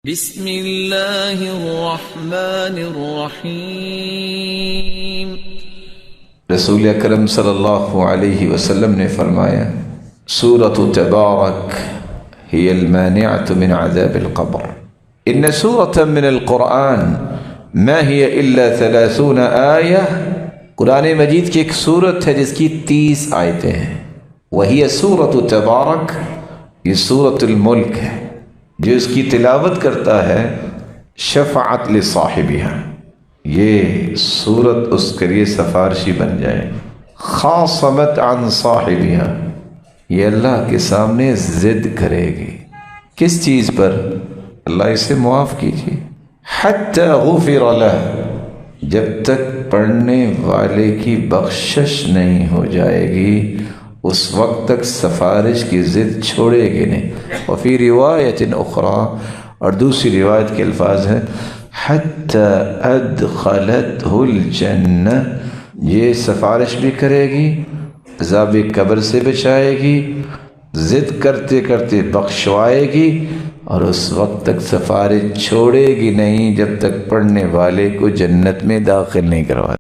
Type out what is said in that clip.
بسم اللہ الرحمن الرحیم۔ رسول اکرم صلی اللہ علیہ وسلم نے فرمایا سورۃ تبارک ہی المانعۃ من عذاب القبر ان سورۃ من القرآن ما ہی الا 30 آیہ، قرآن مجید کی ایک سورت ہے جس کی 30 آیتیں ہیں۔ وہی سورۃ تبارک، یہ سورۃ الملک ہے۔ جو اس کی تلاوت کرتا ہے شفاعت لصاحبہا، یہ سورت اس کے لیے سفارشی بن جائے۔ خاصمت عن صاحبہا، یہ اللہ کے سامنے ضد کرے گی۔ کس چیز پر؟ اللہ اسے معاف کیجیے۔ حتی غفر لہ، جب تک پڑھنے والے کی بخشش نہیں ہو جائے گی اس وقت تک سفارش کی ضد چھوڑے گی نہیں۔ وفی روایت اخری، اور دوسری روایت کے الفاظ ہیں حتی ادخلتہ الجنہ، یہ سفارش بھی کرے گی، عذاب قبر سے بچائے گی، ضد کرتے کرتے بخشوائے گی، اور اس وقت تک سفارش چھوڑے گی نہیں جب تک پڑھنے والے کو جنت میں داخل نہیں کروا۔